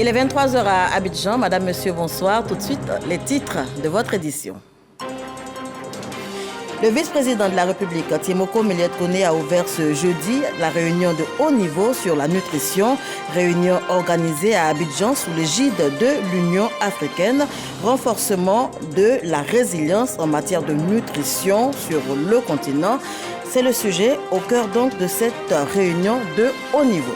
Il est 23 h à Abidjan. Madame, Monsieur, bonsoir. Tout de suite, les titres de votre édition. Le vice-président de la République, Tiemoko Méliès Koné, a ouvert ce jeudi la réunion de haut niveau sur la nutrition, réunion organisée à Abidjan sous l'égide de l'Union africaine, renforcement de la résilience en matière de nutrition sur le continent. C'est le sujet au cœur donc de cette réunion de haut niveau.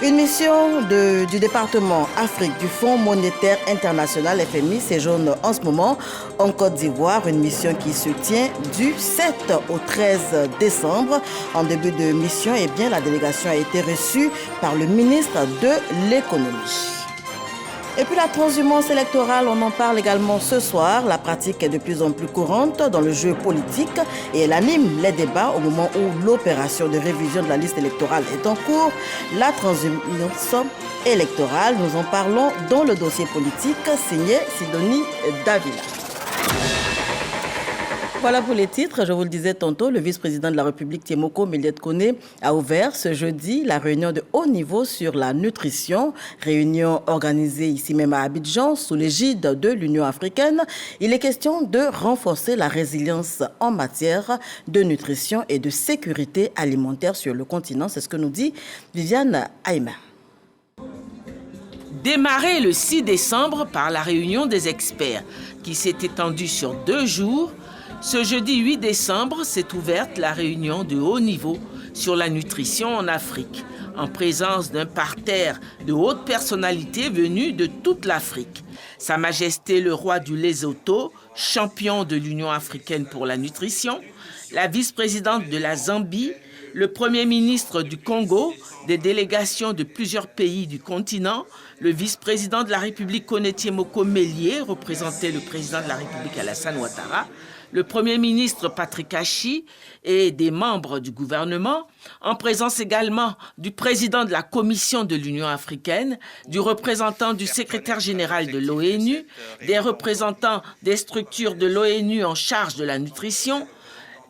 Une mission du département Afrique du Fonds monétaire international FMI séjourne en ce moment en Côte d'Ivoire, une mission qui se tient du 7 au 13 décembre. En début de mission, la délégation a été reçue par le ministre de l'économie. Et puis la transhumance électorale, on en parle également ce soir. La pratique est de plus en plus courante dans le jeu politique et elle anime les débats au moment où l'opération de révision de la liste électorale est en cours. La transhumance électorale, nous en parlons dans le dossier politique signé Sidonie Davila. Voilà pour les titres. Je vous le disais tantôt, le vice-président de la République, Tiemoko Méliès Koné, a ouvert ce jeudi la réunion de haut niveau sur la nutrition, réunion organisée ici même à Abidjan sous l'égide de l'Union africaine. Il est question de renforcer la résilience en matière de nutrition et de sécurité alimentaire sur le continent. C'est ce que nous dit Viviane Aïma. Démarré le 6 décembre par la réunion des experts qui s'est étendue sur 2 jours, ce jeudi 8 décembre s'est ouverte la réunion de haut niveau sur la nutrition en Afrique, en présence d'un parterre de hautes personnalités venues de toute l'Afrique. Sa Majesté le roi du Lesotho, champion de l'Union africaine pour la nutrition, la vice-présidente de la Zambie, le premier ministre du Congo, des délégations de plusieurs pays du continent, le vice-président de la République Koné Tiemoko Méliès représentait le président de la République Alassane Ouattara, le Premier ministre Patrick Achi et des membres du gouvernement, en présence également du président de la Commission de l'Union africaine, du représentant du secrétaire général de l'ONU, des représentants des structures de l'ONU en charge de la nutrition,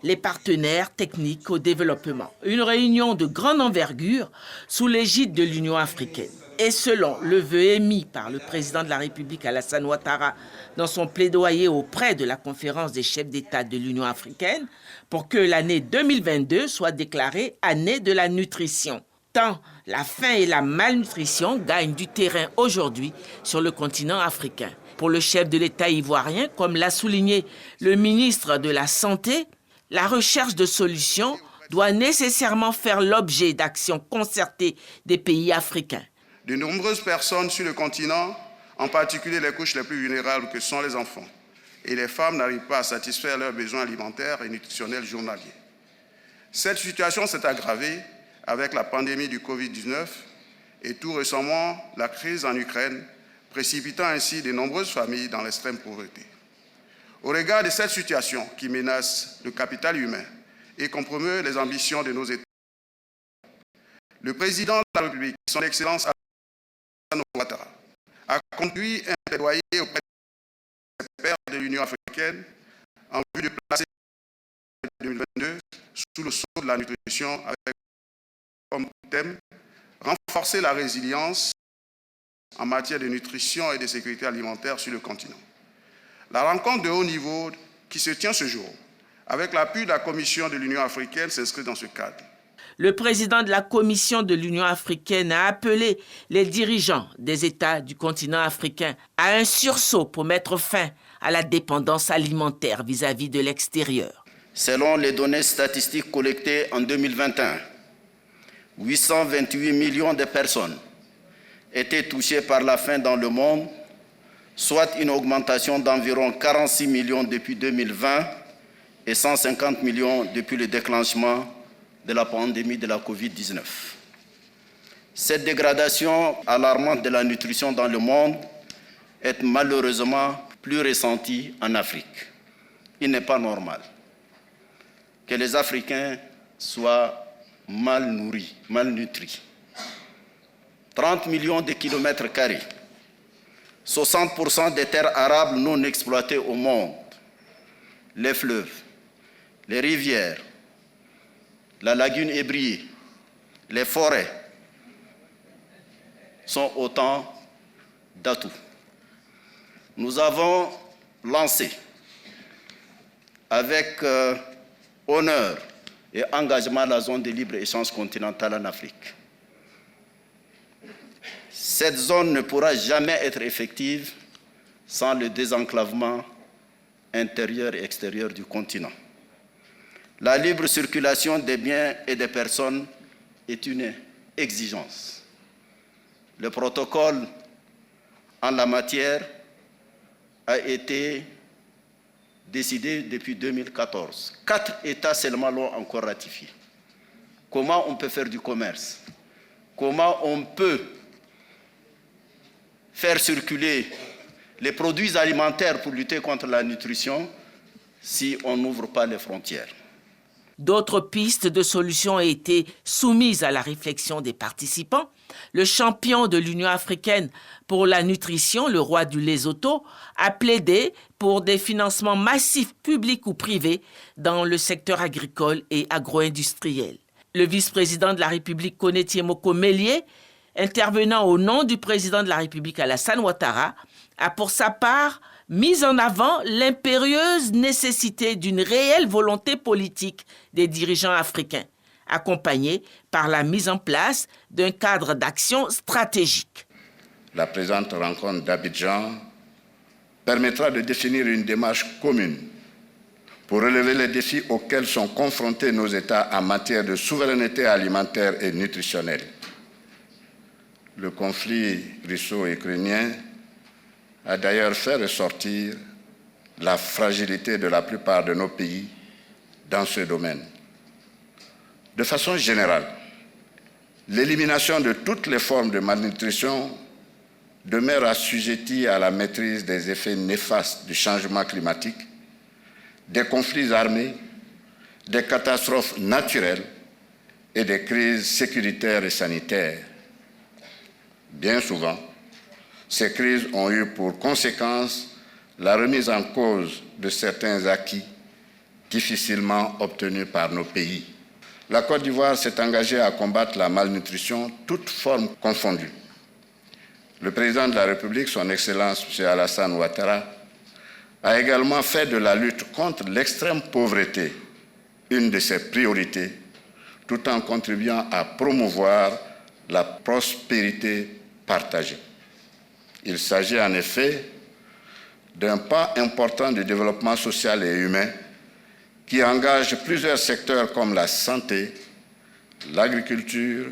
les partenaires techniques au développement. Une réunion de grande envergure sous l'égide de l'Union africaine. Et selon le vœu émis par le président de la République Alassane Ouattara dans son plaidoyer auprès de la conférence des chefs d'État de l'Union africaine pour que l'année 2022 soit déclarée année de la nutrition. Tant la faim et la malnutrition gagnent du terrain aujourd'hui sur le continent africain. Pour le chef de l'État ivoirien, comme l'a souligné le ministre de la Santé, la recherche de solutions doit nécessairement faire l'objet d'actions concertées des pays africains. De nombreuses personnes sur le continent, en particulier les couches les plus vulnérables que sont les enfants et les femmes, n'arrivent pas à satisfaire leurs besoins alimentaires et nutritionnels journaliers. Cette situation s'est aggravée avec la pandémie du Covid-19 et tout récemment la crise en Ukraine, précipitant ainsi de nombreuses familles dans l'extrême pauvreté. Au regard de cette situation qui menace le capital humain et compromet les ambitions de nos États, le président de la République, son Excellence Alassane Ouattara, a conduit un plaidoyer auprès des pairs de l'Union africaine en vue de placer 2022 sous le sceau de la nutrition avec comme thème renforcer la résilience en matière de nutrition et de sécurité alimentaire sur le continent. La rencontre de haut niveau qui se tient ce jour, avec l'appui de la Commission de l'Union africaine, s'inscrit dans ce cadre. Le président de la Commission de l'Union africaine a appelé les dirigeants des États du continent africain à un sursaut pour mettre fin à la dépendance alimentaire vis-à-vis de l'extérieur. Selon les données statistiques collectées en 2021, 828 millions de personnes étaient touchées par la faim dans le monde, soit une augmentation d'environ 46 millions depuis 2020 et 150 millions depuis le déclenchement de la pandémie de la Covid-19. Cette dégradation alarmante de la nutrition dans le monde est malheureusement plus ressentie en Afrique. Il n'est pas normal que les Africains soient mal nourris, malnutris. 30 millions de kilomètres carrés, 60% des terres arables non exploitées au monde, les fleuves, les rivières, la lagune ébriée, les forêts, sont autant d'atouts. Nous avons lancé avec honneur et engagement la zone de libre-échange continentale en Afrique. Cette zone ne pourra jamais être effective sans le désenclavement intérieur et extérieur du continent. La libre circulation des biens et des personnes est une exigence. Le protocole en la matière a été décidé depuis 2014. 4 États seulement l'ont encore ratifié. Comment on peut faire du commerce? Comment on peut faire circuler les produits alimentaires pour lutter contre la nutrition si on n'ouvre pas les frontières? D'autres pistes de solutions ont été soumises à la réflexion des participants. Le champion de l'Union africaine pour la nutrition, le roi du Lesotho, a plaidé pour des financements massifs publics ou privés dans le secteur agricole et agro-industriel. Le vice-président de la République, Koné Moko Mélié, intervenant au nom du président de la République, Alassane Ouattara, a pour sa part mis en avant l'impérieuse nécessité d'une réelle volonté politique des dirigeants africains, accompagnée par la mise en place d'un cadre d'action stratégique. La présente rencontre d'Abidjan permettra de définir une démarche commune pour relever les défis auxquels sont confrontés nos États en matière de souveraineté alimentaire et nutritionnelle. Le conflit russo-ukrainien a d'ailleurs fait ressortir la fragilité de la plupart de nos pays dans ce domaine. De façon générale, l'élimination de toutes les formes de malnutrition demeure assujettie à la maîtrise des effets néfastes du changement climatique, des conflits armés, des catastrophes naturelles et des crises sécuritaires et sanitaires. Bien souvent, ces crises ont eu pour conséquence la remise en cause de certains acquis difficilement obtenus par nos pays. La Côte d'Ivoire s'est engagée à combattre la malnutrition, toutes formes confondues. Le président de la République, son Excellence M. Alassane Ouattara, a également fait de la lutte contre l'extrême pauvreté une de ses priorités, tout en contribuant à promouvoir la prospérité partagée. Il s'agit en effet d'un pas important du développement social et humain qui engage plusieurs secteurs comme la santé, l'agriculture,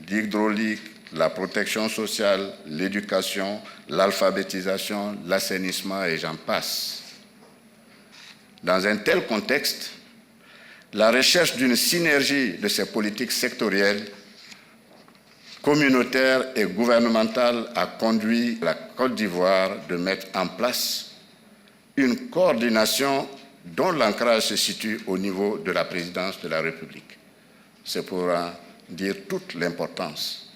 l'hydraulique, la protection sociale, l'éducation, l'alphabétisation, l'assainissement et j'en passe. Dans un tel contexte, la recherche d'une synergie de ces politiques sectorielles, communautaires et gouvernementales a conduit la Côte d'Ivoire de mettre en place une coordination dont l'ancrage se situe au niveau de la présidence de la République. C'est pour en dire toute l'importance.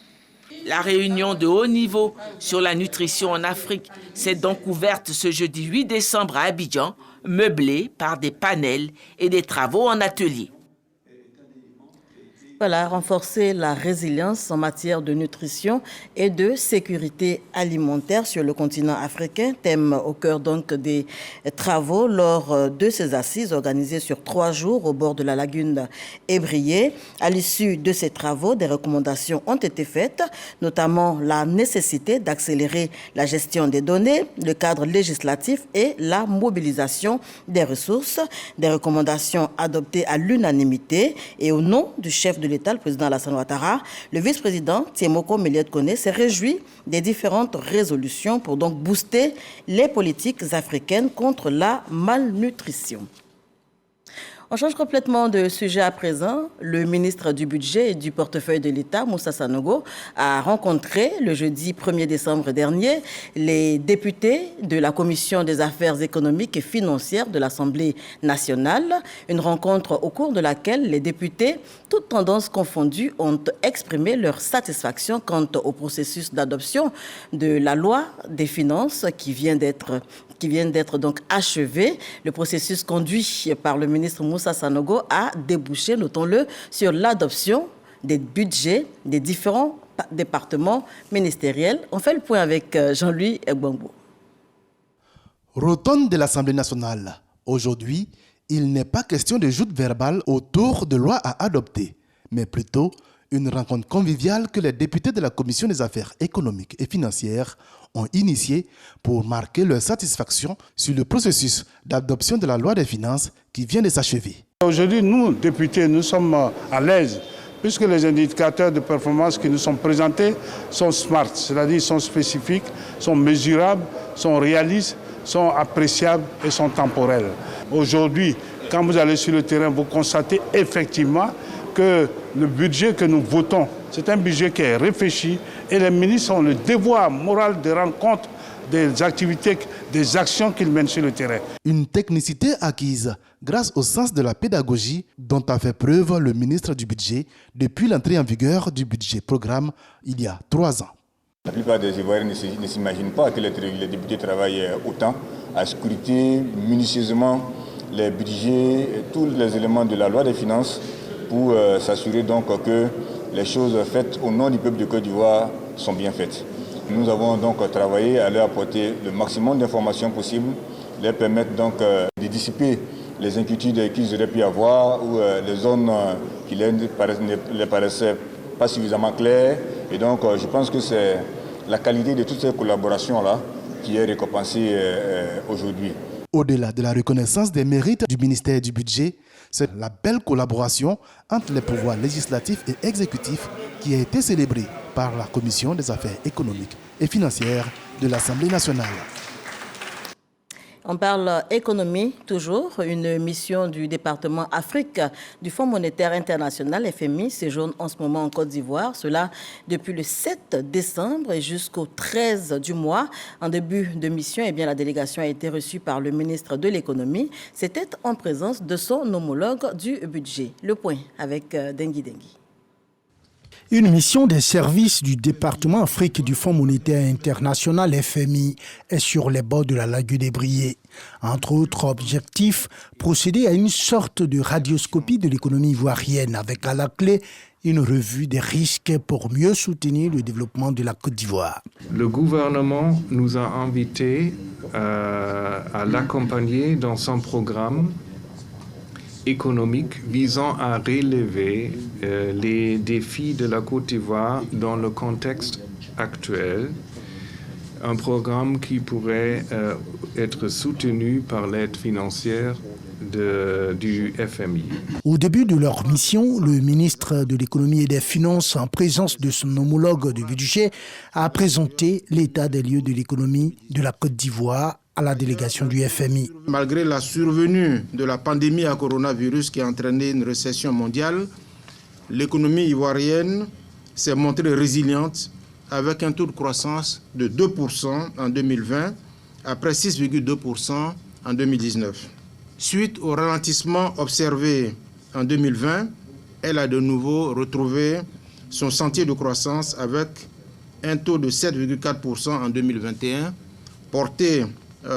La réunion de haut niveau sur la nutrition en Afrique s'est donc ouverte ce jeudi 8 décembre à Abidjan, meublée par des panels et des travaux en atelier. Voilà, renforcer la résilience en matière de nutrition et de sécurité alimentaire sur le continent africain, thème au cœur donc des travaux lors de ces assises organisées sur 3 jours au bord de la lagune Ébrié. À l'issue de ces travaux, des recommandations ont été faites, notamment la nécessité d'accélérer la gestion des données, le cadre législatif et la mobilisation des ressources. Des recommandations adoptées à l'unanimité et au nom du chef de l'État, le président Alassane Ouattara, le vice-président Moko Mélié s'est réjoui des différentes résolutions pour donc booster les politiques africaines contre la malnutrition. On change complètement de sujet à présent. Le ministre du Budget et du portefeuille de l'État, Moussa Sanogo, a rencontré le jeudi 1er décembre dernier les députés de la Commission des affaires économiques et financières de l'Assemblée nationale. Une rencontre au cours de laquelle les députés, toutes tendances confondues, ont exprimé leur satisfaction quant au processus d'adoption de la loi des finances qui vient d'être donc achevé. Le processus conduit par le ministre Moussa Sanogo a débouché, notons-le, sur l'adoption des budgets des différents départements ministériels. On fait le point avec Jean-Louis Gbangbo. Rotonde de l'Assemblée nationale. Aujourd'hui, il n'est pas question de joute verbale autour de lois à adopter, mais plutôt une rencontre conviviale que les députés de la Commission des affaires économiques et financières ont initiée pour marquer leur satisfaction sur le processus d'adoption de la loi des finances qui vient de s'achever. Aujourd'hui, nous, députés, nous sommes à l'aise puisque les indicateurs de performance qui nous sont présentés sont smart, c'est-à-dire sont spécifiques, sont mesurables, sont réalistes, sont appréciables et sont temporels. Aujourd'hui, quand vous allez sur le terrain, vous constatez effectivement que le budget que nous votons, c'est un budget qui est réfléchi et les ministres ont le devoir moral de rendre compte des activités, des actions qu'ils mènent sur le terrain. Une technicité acquise grâce au sens de la pédagogie dont a fait preuve le ministre du Budget depuis l'entrée en vigueur du budget programme il y a 3 ans. La plupart des Ivoiriens ne s'imaginent pas que les députés travaillent autant à scruter minutieusement les budgets et tous les éléments de la loi des finances pour s'assurer donc que les choses faites au nom du peuple de Côte d'Ivoire sont bien faites. Nous avons donc travaillé à leur apporter le maximum d'informations possibles, leur permettre donc de dissiper les inquiétudes qu'ils auraient pu avoir ou les zones qui ne les paraissaient pas suffisamment claires. Et donc je pense que c'est la qualité de toutes ces collaborations-là qui est récompensée aujourd'hui. Au-delà de la reconnaissance des mérites du ministère du Budget, c'est la belle collaboration entre les pouvoirs législatifs et exécutifs qui a été célébrée par la Commission des affaires économiques et financières de l'Assemblée nationale. On parle économie toujours. Une mission du département Afrique du Fonds monétaire international FMI séjourne en ce moment en Côte d'Ivoire. Cela depuis le 7 décembre et jusqu'au 13 du mois. En début de mission, la délégation a été reçue par le ministre de l'économie. C'était en présence de son homologue du budget. Le point avec Dengui Dengui. Une mission des services du département Afrique du Fonds monétaire international FMI est sur les bords de la lagune des Briers. Entre autres objectifs, procéder à une sorte de radioscopie de l'économie ivoirienne avec à la clé une revue des risques pour mieux soutenir le développement de la Côte d'Ivoire. Le gouvernement nous a invités à l'accompagner dans son programme économique visant à relever les défis de la Côte d'Ivoire dans le contexte actuel. Un programme qui pourrait être soutenu par l'aide financière du FMI. Au début de leur mission, le ministre de l'économie et des finances, en présence de son homologue du budget, a présenté l'état des lieux de l'économie de la Côte d'Ivoire à la délégation du FMI. Malgré la survenue de la pandémie à coronavirus qui a entraîné une récession mondiale, l'économie ivoirienne s'est montrée résiliente avec un taux de croissance de 2% en 2020, après 6,2% en 2019. Suite au ralentissement observé en 2020, elle a de nouveau retrouvé son sentier de croissance avec un taux de 7,4% en 2021, porté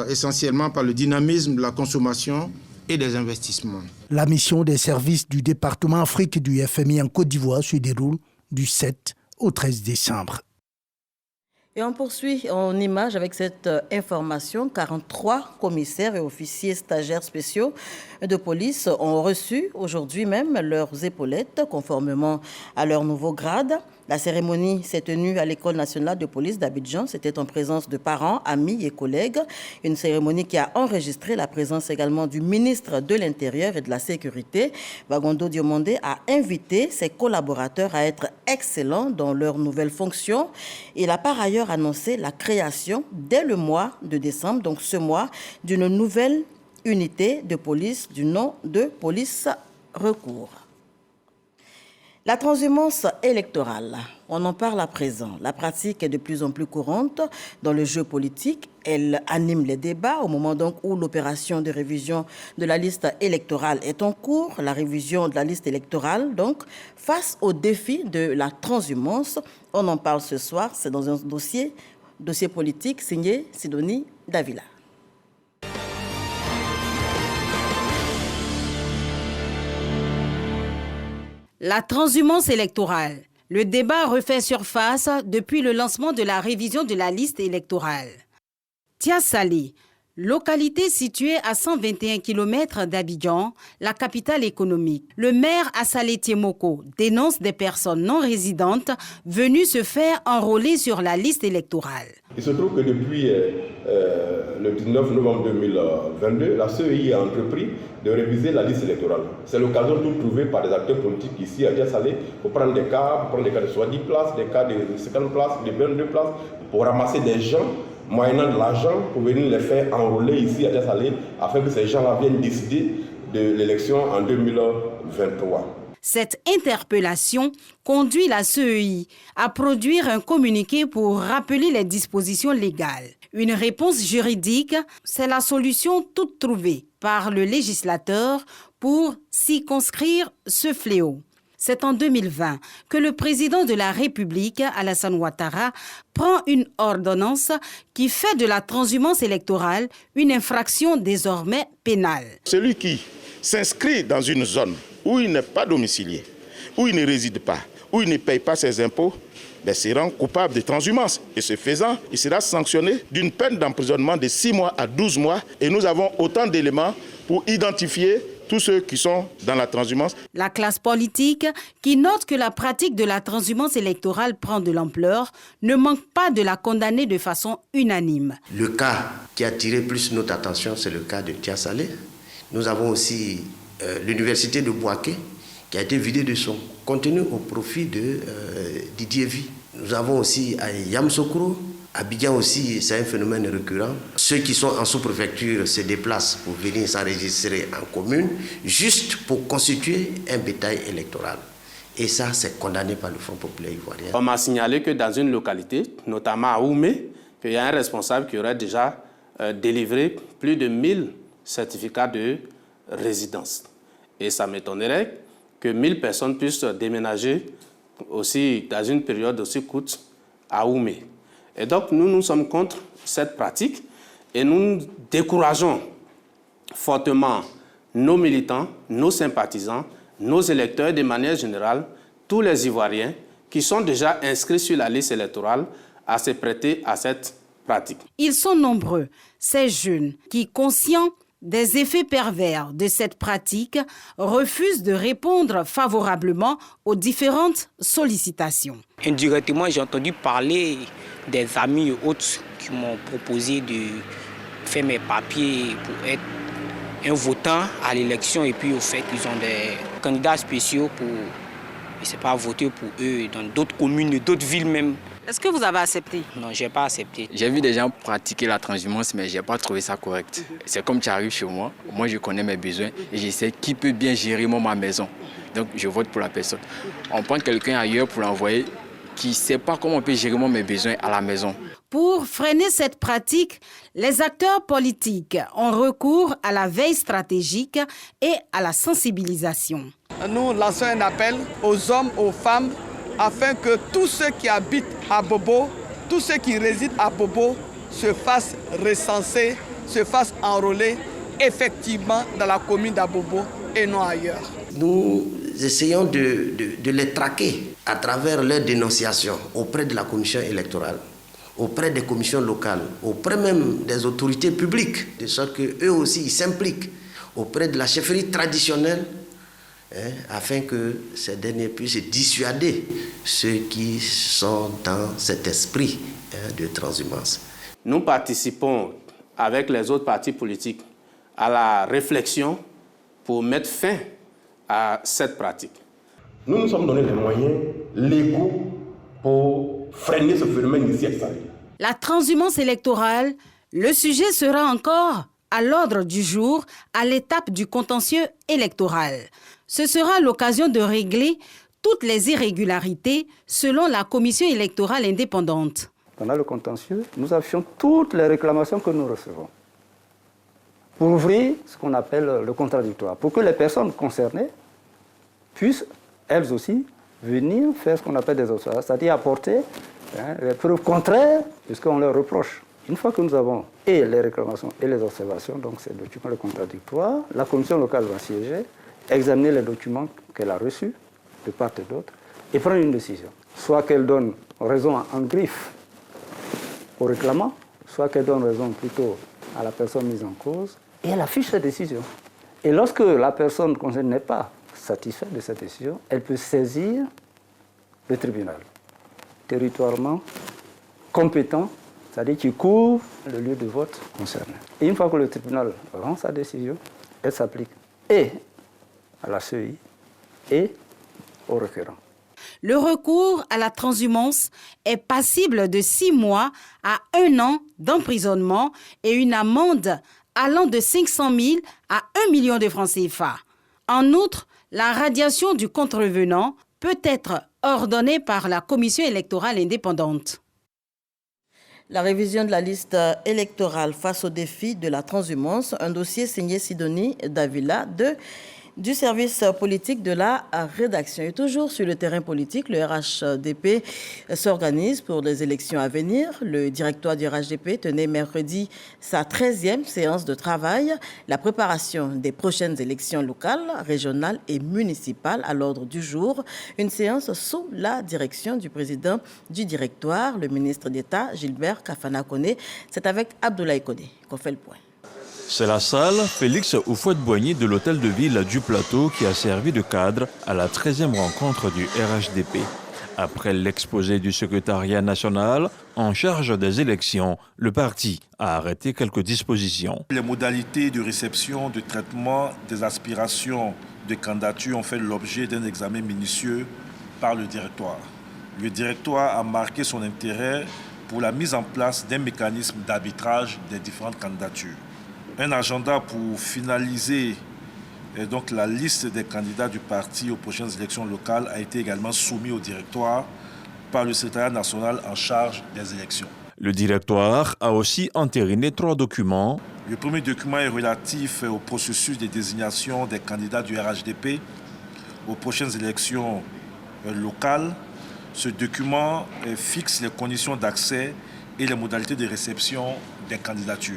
essentiellement par le dynamisme de la consommation et des investissements. La mission des services du département Afrique du FMI en Côte d'Ivoire se déroule du 7 au 13 décembre. Et on poursuit en image avec cette information. 43 commissaires et officiers stagiaires spéciaux de police ont reçu aujourd'hui même leurs épaulettes conformément à leur nouveau grade. La cérémonie s'est tenue à l'École nationale de police d'Abidjan. C'était en présence de parents, amis et collègues. Une cérémonie qui a enregistré la présence également du ministre de l'Intérieur et de la Sécurité. Bagondo Diomandé a invité ses collaborateurs à être excellents dans leurs nouvelles fonctions. Il a par ailleurs annoncé la création dès le mois de décembre, donc ce mois, d'une nouvelle unité de police du nom de police recours. La transhumance électorale, on en parle à présent. La pratique est de plus en plus courante dans le jeu politique. Elle anime les débats au moment donc où l'opération de révision de la liste électorale est en cours. La révision de la liste électorale, donc, face au défi de la transhumance. On en parle ce soir, c'est dans un dossier politique signé Sidonie Davila. La transhumance électorale, Le débat refait surface depuis le lancement de la révision de la liste électorale. Tia Salé, localité située à 121 km d'Abidjan, la capitale économique. Le maire Assalé Tiemoko dénonce des personnes non résidentes venues se faire enrôler sur la liste électorale. Il se trouve que depuis le 19 novembre 2022, la CEI a entrepris de réviser la liste électorale. C'est l'occasion de tout trouver par des acteurs politiques ici à Tia Salé pour prendre des cas de soit 10 places, des cas de 50 places, de 22 places, pour ramasser des gens moyennant de l'argent pour venir les faire enrôler ici à Tia Salé afin que ces gens-là viennent décider de l'élection en 2023. Cette interpellation conduit la CEI à produire un communiqué pour rappeler les dispositions légales. Une réponse juridique, c'est la solution toute trouvée par le législateur pour circonscrire ce fléau. C'est en 2020 que le président de la République, Alassane Ouattara, prend une ordonnance qui fait de la transhumance électorale une infraction désormais pénale. Celui qui s'inscrit dans une zone où il n'est pas domicilié, où il ne réside pas, où il ne paye pas ses impôts, sera coupable de transhumance. Et ce faisant, il sera sanctionné d'une peine d'emprisonnement de 6 mois à 12 mois. Et nous avons autant d'éléments pour identifier tous ceux qui sont dans la transhumance. La classe politique, qui note que la pratique de la transhumance électorale prend de l'ampleur, ne manque pas de la condamner de façon unanime. Le cas qui a attiré plus notre attention, c'est le cas de Tia Salé. Nous avons aussi l'université de Bouaké, qui a été vidée de son contenu au profit de Didier Vie. Nous avons aussi à Yamoussoukro, Abidjan aussi, c'est un phénomène récurrent. Ceux qui sont en sous-préfecture se déplacent pour venir s'enregistrer en commune, juste pour constituer un bétail électoral. Et ça, c'est condamné par le Front populaire ivoirien. On m'a signalé que dans une localité, notamment à Oumé, qu'il y a un responsable qui aurait déjà délivré plus de 1000 certificats de résidence. Et ça m'étonnerait que 1000 personnes puissent déménager aussi dans une période aussi courte à Oumé. Et donc, nous sommes contre cette pratique et nous décourageons fortement nos militants, nos sympathisants, nos électeurs et de manière générale, tous les Ivoiriens qui sont déjà inscrits sur la liste électorale à se prêter à cette pratique. Ils sont nombreux, ces jeunes qui, conscients des effets pervers de cette pratique, refusent de répondre favorablement aux différentes sollicitations. Indirectement, j'ai entendu parler des amis et autres qui m'ont proposé de faire mes papiers pour être un votant à l'élection. Et puis, au fait, ils ont des candidats spéciaux pour, je ne sais pas, voter pour eux dans d'autres communes, d'autres villes même. Est-ce que vous avez accepté? Non, je n'ai pas accepté. J'ai vu des gens pratiquer la transhumance, mais je n'ai pas trouvé ça correct. C'est comme tu arrives chez moi, moi je connais mes besoins et je sais qui peut bien gérer ma maison. Donc je vote pour la personne. On prend quelqu'un ailleurs pour l'envoyer qui ne sait pas comment on peut gérer mes besoins à la maison. Pour freiner cette pratique, les acteurs politiques ont recours à la veille stratégique et à la sensibilisation. Nous lançons un appel aux hommes, aux femmes, afin que tous ceux qui habitent à Bobo, tous ceux qui résident à Bobo se fassent recenser, se fassent enrôler effectivement dans la commune d'Abobo et non ailleurs. Nous essayons de les traquer à travers leurs dénonciations auprès de la commission électorale, auprès des commissions locales, auprès même des autorités publiques, de sorte qu'eux aussi ils s'impliquent auprès de la chefferie traditionnelle, afin que ces derniers puissent dissuader ceux qui sont dans cet esprit de transhumance. Nous participons avec les autres partis politiques à la réflexion pour mettre fin à cette pratique. Nous nous sommes donné les moyens légaux pour freiner ce phénomène ici à Salé. La transhumance électorale, le sujet sera encore à l'ordre du jour à l'étape du contentieux électoral. Ce sera l'occasion de régler toutes les irrégularités selon la commission électorale indépendante. Pendant le contentieux, nous affichons toutes les réclamations que nous recevons pour ouvrir ce qu'on appelle le contradictoire, pour que les personnes concernées puissent, elles aussi, venir faire ce qu'on appelle des observations, c'est-à-dire apporter les preuves contraires de ce qu'on leur reproche. Une fois que nous avons et les réclamations et les observations, donc ces documents contradictoires, la commission locale va siéger, examiner les documents qu'elle a reçus de part et d'autre, et prendre une décision. Soit qu'elle donne raison en griffe au réclamant, soit qu'elle donne raison plutôt à la personne mise en cause, et elle affiche sa décision. Et lorsque la personne concernée n'est pas satisfaite de cette décision, elle peut saisir le tribunal, territorialement compétent, c'est-à-dire qui couvre le lieu de vote concerné. Et une fois que le tribunal rend sa décision, elle s'applique et à la CEI et au requérant. Le recours à la transhumance est passible de 6 mois à 1 an d'emprisonnement et une amende allant de 500 000 à 1 million de francs CFA. En outre, la radiation du contrevenant peut être ordonnée par la Commission électorale indépendante. La révision de la liste électorale face au défi de la transhumance, un dossier signé Sidonie Davila du service politique de la rédaction. Et toujours sur le terrain politique, le RHDP s'organise pour les élections à venir. Le directoire du RHDP tenait mercredi sa 13e séance de travail. La préparation des prochaines élections locales, régionales et municipales à l'ordre du jour. Une séance sous la direction du président du directoire, le ministre d'État Gilbert Kafana Koné. C'est avec Abdoulaye Koné qu'on fait le point. C'est la salle Félix Houphouët-Boigny de l'hôtel de ville du Plateau qui a servi de cadre à la 13e rencontre du RHDP. Après l'exposé du secrétariat national en charge des élections, le parti a arrêté quelques dispositions. Les modalités de réception, de traitement des aspirations de candidature ont fait l'objet d'un examen minutieux par le directoire. Le directoire a marqué son intérêt pour la mise en place d'un mécanisme d'arbitrage des différentes candidatures. Un agenda pour finaliser donc la liste des candidats du parti aux prochaines élections locales a été également soumis au directoire par le secrétariat national en charge des élections. Le directoire a aussi entériné 3 documents. Le premier document est relatif au processus de désignation des candidats du RHDP aux prochaines élections locales. Ce document fixe les conditions d'accès et les modalités de réception des candidatures.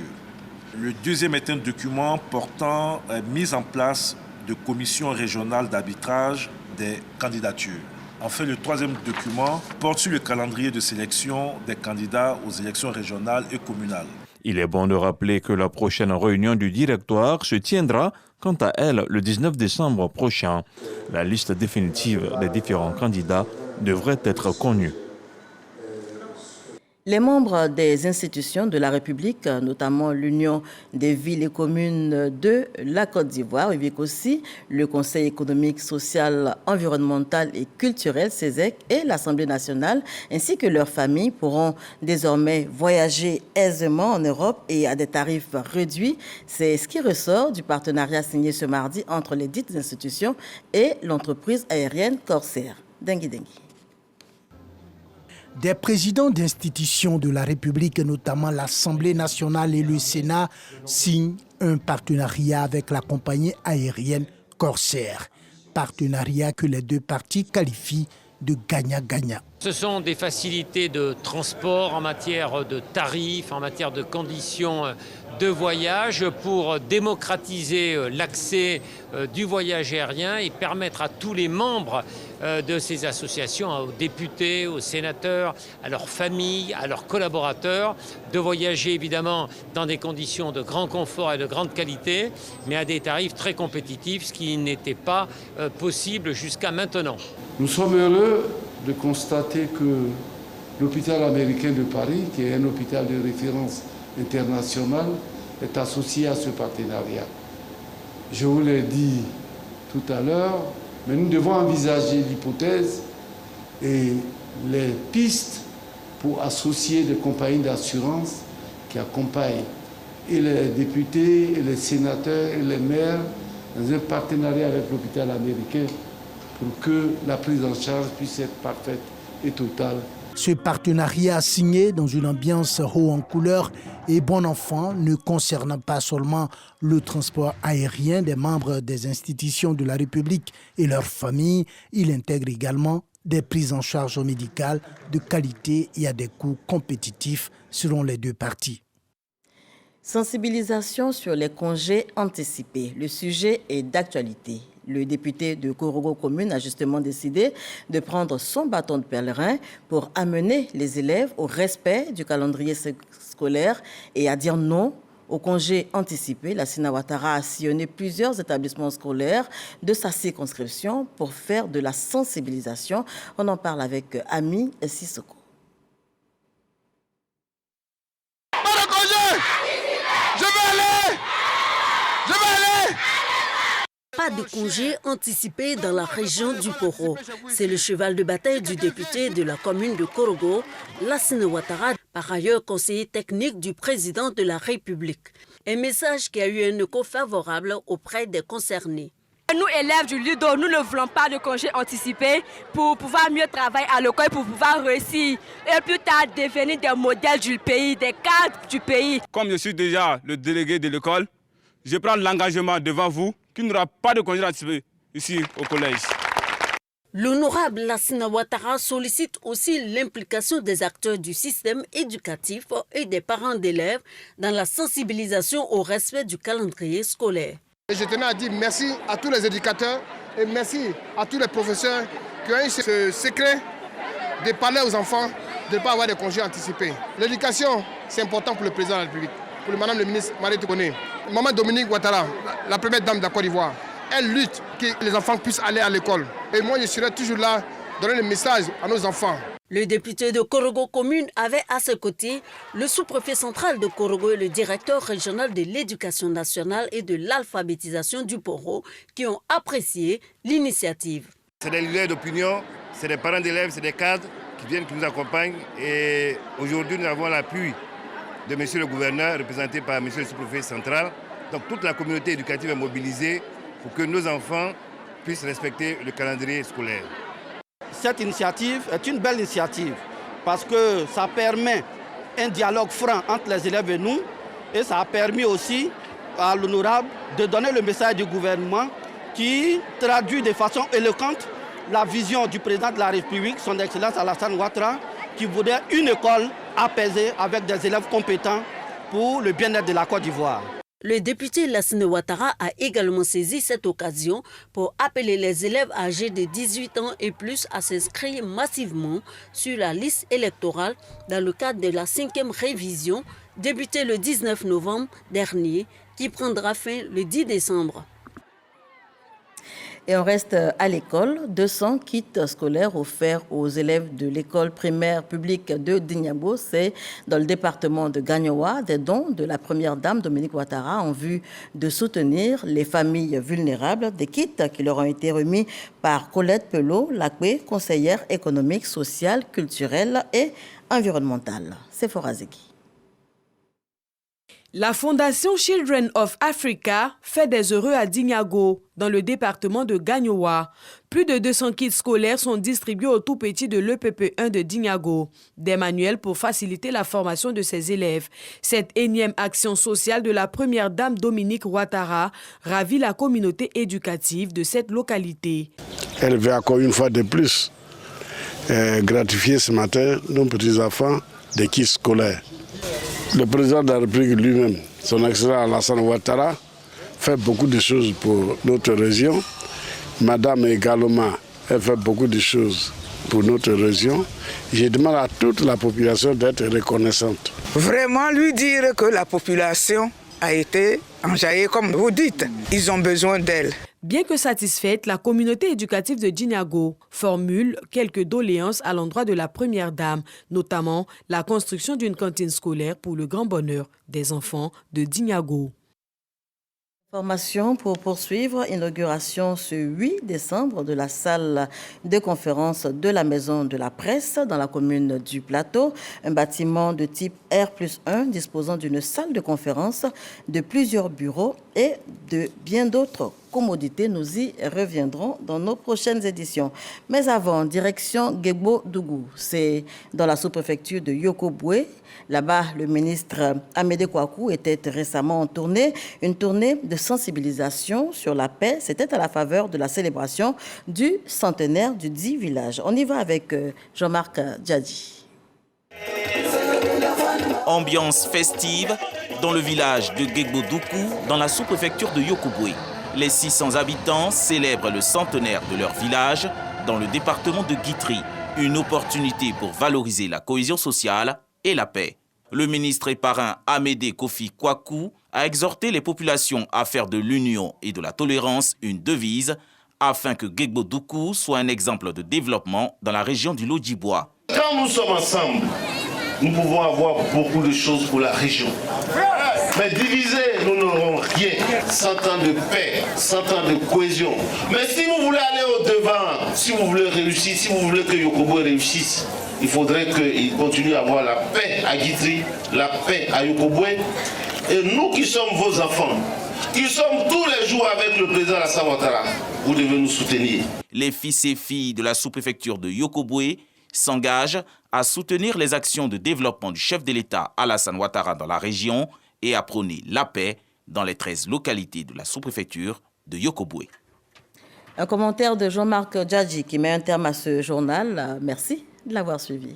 Le deuxième est un document portant mise en place de commissions régionales d'arbitrage des candidatures. Enfin, le troisième document porte sur le calendrier de sélection des candidats aux élections régionales et communales. Il est bon de rappeler que la prochaine réunion du directoire se tiendra, quant à elle, le 19 décembre prochain. La liste définitive des différents candidats devrait être connue. Les membres des institutions de la République, notamment l'Union des villes et communes de la Côte d'Ivoire, avec aussi le Conseil économique, social, environnemental et culturel, CESEC, et l'Assemblée nationale, ainsi que leurs familles, pourront désormais voyager aisément en Europe et à des tarifs réduits. C'est ce qui ressort du partenariat signé ce mardi entre les dites institutions et l'entreprise aérienne Corsair. Dengui Dengui. Des présidents d'institutions de la République, notamment l'Assemblée nationale et le Sénat, signent un partenariat avec la compagnie aérienne Corsair. Partenariat que les deux parties qualifient de gagnant-gagnant. Ce sont des facilités de transport en matière de tarifs, en matière de conditions de voyage pour démocratiser l'accès du voyage aérien et permettre à tous les membres de ces associations, aux députés, aux sénateurs, à leurs familles, à leurs collaborateurs, de voyager évidemment dans des conditions de grand confort et de grande qualité, mais à des tarifs très compétitifs, ce qui n'était pas possible jusqu'à maintenant. Nous sommes heureux de constater que l'hôpital américain de Paris, qui est un hôpital de référence internationale, est associé à ce partenariat. Je vous l'ai dit tout à l'heure, mais nous devons envisager l'hypothèse et les pistes pour associer des compagnies d'assurance qui accompagnent et les députés, et les sénateurs, et les maires dans un partenariat avec l'hôpital américain pour que la prise en charge puisse être parfaite et totale. Ce partenariat signé dans une ambiance haut en couleur et bon enfant ne concerne pas seulement le transport aérien des membres des institutions de la République et leurs familles, il intègre également des prises en charge médicales de qualité et à des coûts compétitifs selon les deux parties. Sensibilisation sur les congés anticipés. Le sujet est d'actualité. Le député de Korogo Commune a justement décidé de prendre son bâton de pèlerin pour amener les élèves au respect du calendrier scolaire et à dire non au congé anticipé. Lassina Ouattara a sillonné plusieurs établissements scolaires de sa circonscription pour faire de la sensibilisation. On en parle avec Ami Sissoko. Pas de congé! Je vais aller! Pas de congé anticipé dans la région du Poro. C'est le cheval de bataille du député de la commune de Korogo, Lassina Ouattara, par ailleurs conseiller technique du président de la République. Un message qui a eu un écho favorable auprès des concernés. Nous, élèves du Ludo, nous ne voulons pas de congé anticipé pour pouvoir mieux travailler à l'école, pour pouvoir réussir et plus tard devenir des modèles du pays, des cadres du pays. Comme je suis déjà le délégué de l'école, je prends l'engagement devant vous qu'il n'y aura pas de congé anticipé ici au collège. L'honorable Lassina Ouattara sollicite aussi l'implication des acteurs du système éducatif et des parents d'élèves dans la sensibilisation au respect du calendrier scolaire. Et je tenais à dire merci à tous les éducateurs et merci à tous les professeurs qui ont eu ce secret de parler aux enfants, de ne pas avoir de congés anticipés. L'éducation, c'est important pour le président de la République, pour Madame le ministre Marie Toukoné. Maman Dominique Ouattara, la première dame de la Côte d'Ivoire, elle lutte pour que les enfants puissent aller à l'école. Et moi, je serai toujours là, donner le message à nos enfants. Le député de Korogo Commune avait à ses côtés le sous-préfet central de Korogo et le directeur régional de l'éducation nationale et de l'alphabétisation du Poro qui ont apprécié l'initiative. C'est des leaders d'opinion, c'est des parents d'élèves, c'est des cadres qui nous accompagnent. Et aujourd'hui, nous avons l'appui de monsieur le gouverneur, représenté par monsieur le sous-préfet central. Donc toute la communauté éducative est mobilisée pour que nos enfants puissent respecter le calendrier scolaire. Cette initiative est une belle initiative parce que ça permet un dialogue franc entre les élèves et nous et ça a permis aussi à l'honorable de donner le message du gouvernement qui traduit de façon éloquente la vision du président de la République, son Excellence Alassane Ouattara, qui voudrait une école apaisée avec des élèves compétents pour le bien-être de la Côte d'Ivoire. Le député Lassina Ouattara a également saisi cette occasion pour appeler les élèves âgés de 18 ans et plus à s'inscrire massivement sur la liste électorale dans le cadre de la 5e révision débutée le 19 novembre dernier qui prendra fin le 10 décembre. Et on reste à l'école. 200 kits scolaires offerts aux élèves de l'école primaire publique de Diniabo. C'est dans le département de Gagnoa, des dons de la première dame Dominique Ouattara en vue de soutenir les familles vulnérables. Des kits qui leur ont été remis par Colette Pelot, Lakwe, conseillère économique, sociale, culturelle et environnementale. C'est Forazeki. La fondation Children of Africa fait des heureux à Diniabo, dans le département de Gagnoa. Plus de 200 kits scolaires sont distribués aux tout-petits de l'EPP1 de Diniabo. Des manuels pour faciliter la formation de ses élèves. Cette énième action sociale de la première dame Dominique Ouattara ravit la communauté éducative de cette localité. Elle veut encore une fois de plus gratifier ce matin nos petits-enfants des kits scolaires. Le président de la République lui-même, son excellent Alassane Ouattara, fait beaucoup de choses pour notre région. Madame également, elle fait beaucoup de choses pour notre région. Je demande à toute la population d'être reconnaissante. Vraiment lui dire que la population a été enjaillée, comme vous dites. Ils ont besoin d'elle. Bien que satisfaite, la communauté éducative de Diniabo formule quelques doléances à l'endroit de la première dame, notamment la construction d'une cantine scolaire pour le grand bonheur des enfants de Diniabo. Formation pour poursuivre, inauguration ce 8 décembre de la salle de conférence de la Maison de la Presse dans la commune du Plateau. Un bâtiment de type R+1 disposant d'une salle de conférence, de plusieurs bureaux et de bien d'autres commodités. Nous y reviendrons dans nos prochaines éditions. Mais avant, direction Gbegbo-Dougou. C'est dans la sous-préfecture de Yokobwe. Là-bas, le ministre Amédée Kouakou était récemment en tournée, une tournée de sensibilisation sur la paix. C'était à la faveur de la célébration du centenaire du dit village. On y va avec Jean-Marc Djadji. Ambiance festive dans le village de Gbegbo-Dougou, dans la sous-préfecture de Yokobwe. Les 600 habitants célèbrent le centenaire de leur village dans le département de Guitry. Une opportunité pour valoriser la cohésion sociale et la paix. Le ministre et parrain Amédée Kofi Kwaku a exhorté les populations à faire de l'union et de la tolérance une devise afin que Gbegbo Doukou soit un exemple de développement dans la région du Lodjibois. Quand nous sommes ensemble, nous pouvons avoir beaucoup de choses pour la région. Mais divisés, nous n'aurons rien. 100 ans de paix, 100 ans de cohésion. Mais si vous voulez aller au-devant, si vous voulez réussir, si vous voulez que Yokobwe réussisse, il faudrait qu'il continue à avoir la paix à Guitry, la paix à Yokobwe. Et nous qui sommes vos enfants, qui sommes tous les jours avec le président Alassane Ouattara, vous devez nous soutenir. Les fils et filles de la sous-préfecture de Yokobwe s'engagent à soutenir les actions de développement du chef de l'État Alassane Ouattara dans la région et à prôner la paix dans les 13 localités de la sous-préfecture de Yokobwe. Un commentaire de Jean-Marc Djadji qui met un terme à ce journal. Merci de l'avoir suivi.